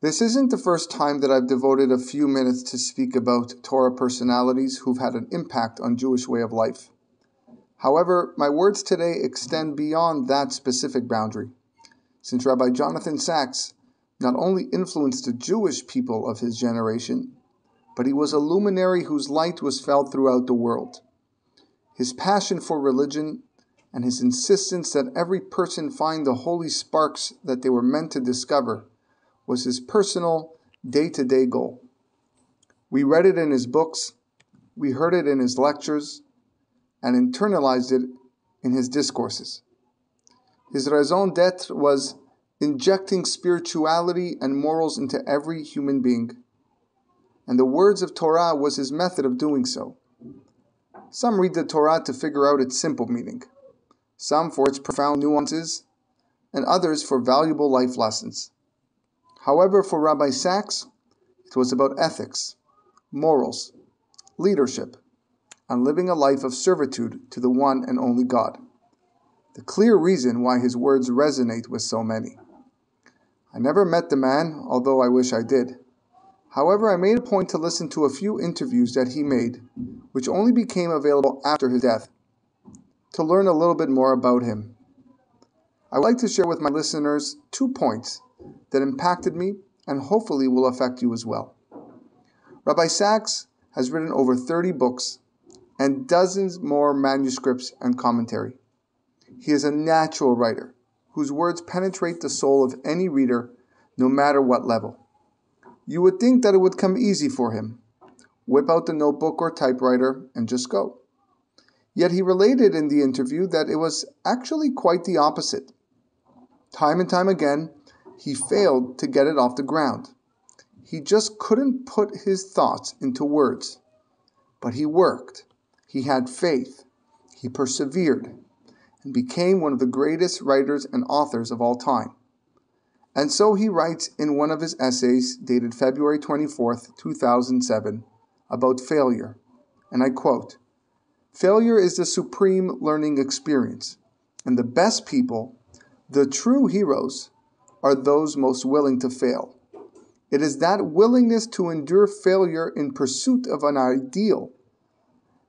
This isn't the first time that I've devoted a few minutes to speak about Torah personalities who've had an impact on Jewish way of life. However, my words today extend beyond that specific boundary, since Rabbi Jonathan Sacks not only influenced the Jewish people of his generation, but he was a luminary whose light was felt throughout the world. His passion for religion and his insistence that every person find the holy sparks that they were meant to discover was his personal, day-to-day goal. We read it in his books, we heard it in his lectures, and internalized it in his discourses. His raison d'etre was injecting spirituality and morals into every human being, and the words of Torah was his method of doing so. Some read the Torah to figure out its simple meaning, some for its profound nuances, and others for valuable life lessons. However, for Rabbi Sacks, it was about ethics, morals, leadership, and living a life of servitude to the one and only God. The clear reason why his words resonate with so many. I never met the man, although I wish I did. However, I made a point to listen to a few interviews that he made, which only became available after his death, to learn a little bit more about him. I would like to share with my listeners 2 points that impacted me and hopefully will affect you as well. Rabbi Sacks has written over 30 books and dozens more manuscripts and commentary. He is a natural writer whose words penetrate the soul of any reader, no matter what level. You would think that it would come easy for him. Whip out the notebook or typewriter and just go. Yet he related in the interview that it was actually quite the opposite. Time and time again, he failed to get it off the ground. He just couldn't put his thoughts into words. But he worked. He had faith. He persevered and became one of the greatest writers and authors of all time. And so he writes in one of his essays dated February 24th, 2007, about failure. And I quote, "Failure is the supreme learning experience, and the best people, the true heroes, are those most willing to fail. It is that willingness to endure failure in pursuit of an ideal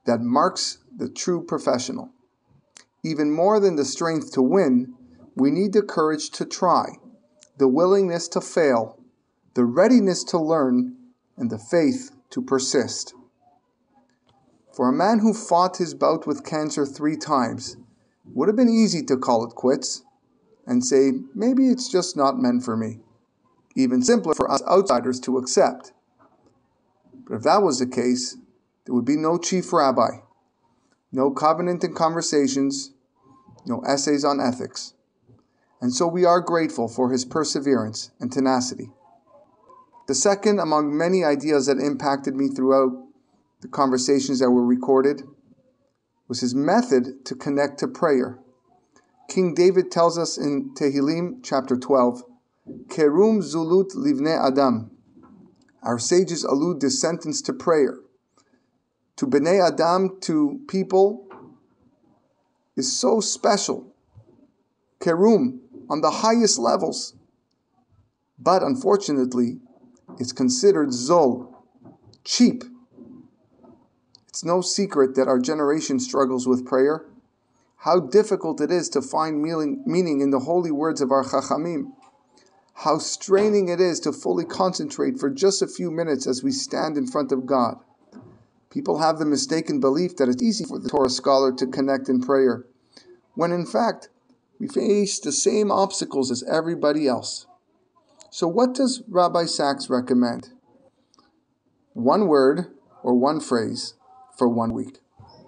that marks the true professional. Even more than the strength to win, we need the courage to try, the willingness to fail, the readiness to learn, and the faith to persist." For a man who fought his bout with cancer 3 times, it would have been easy to call it quits and say, maybe it's just not meant for me. Even simpler for us outsiders to accept. But if that was the case, there would be no chief rabbi, no covenant and conversations, no essays on ethics. And so we are grateful for his perseverance and tenacity. The second among many ideas that impacted me throughout the conversations that were recorded was his method to connect to prayer. King David tells us in Tehillim chapter 12, Kerum zulut livnei adam. Our sages allude this sentence to prayer. To Bnei Adam, to people, is so special. Kerum, on the highest levels. But unfortunately, it's considered zol, cheap. It's no secret that our generation struggles with prayer. How difficult it is to find meaning in the holy words of our Chachamim. How straining it is to fully concentrate for just a few minutes as we stand in front of God. People have the mistaken belief that it's easy for the Torah scholar to connect in prayer, when in fact, we face the same obstacles as everybody else. So what does Rabbi Sacks recommend? 1 word or 1 phrase for 1 week.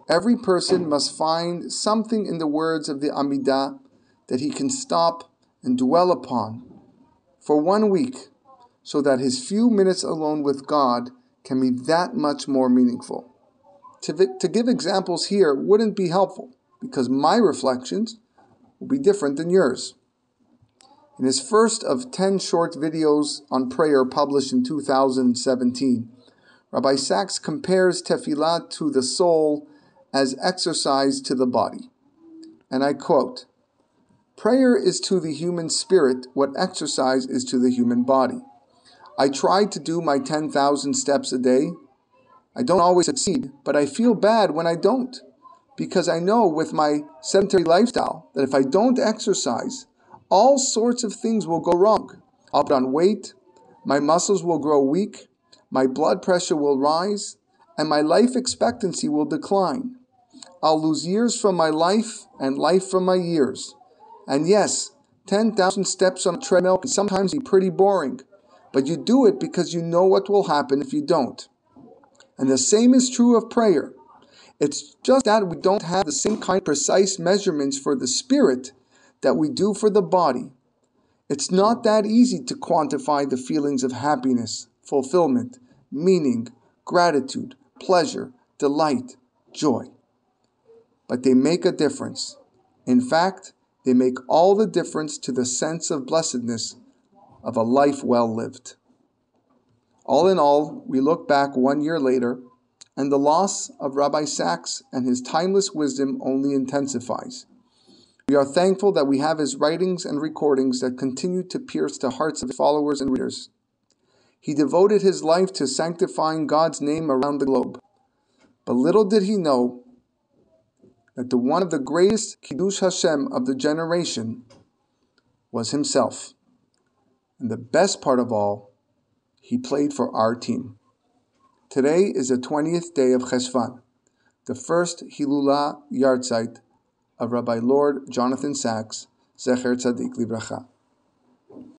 Every person must find something in the words of the Amidah that he can stop and dwell upon for 1 week, so that his few minutes alone with God can be that much more meaningful. To give examples here wouldn't be helpful, because my reflections will be different than yours. In his first of 10 short videos on prayer published in 2017, Rabbi Sacks compares tefillah to the soul as exercise to the body. And I quote, "Prayer is to the human spirit what exercise is to the human body. I try to do my 10,000 steps a day. I don't always succeed, but I feel bad when I don't, because I know with my sedentary lifestyle that if I don't exercise, all sorts of things will go wrong. I'll put on weight, my muscles will grow weak, my blood pressure will rise, and my life expectancy will decline. I'll lose years from my life and life from my years. And yes, 10,000 steps on a treadmill can sometimes be pretty boring, but you do it because you know what will happen if you don't. And the same is true of prayer. It's just that we don't have the same kind of precise measurements for the spirit that we do for the body. It's not that easy to quantify the feelings of happiness, fulfillment, meaning, gratitude, pleasure, delight, joy. But they make a difference. In fact, they make all the difference to the sense of blessedness of a life well lived. All in all, we look back 1 year later, and the loss of Rabbi Sacks and his timeless wisdom only intensifies. We are thankful that we have his writings and recordings that continue to pierce the hearts of his followers and readers. He devoted his life to sanctifying God's name around the globe. But little did he know that one of the greatest Kiddush Hashem of the generation was himself. And the best part of all, he played for our team. Today is the 20th day of Cheshvan, the first hilula yahrtzeit of Rabbi Lord Jonathan Sacks, Zecher Tzadik Livracha.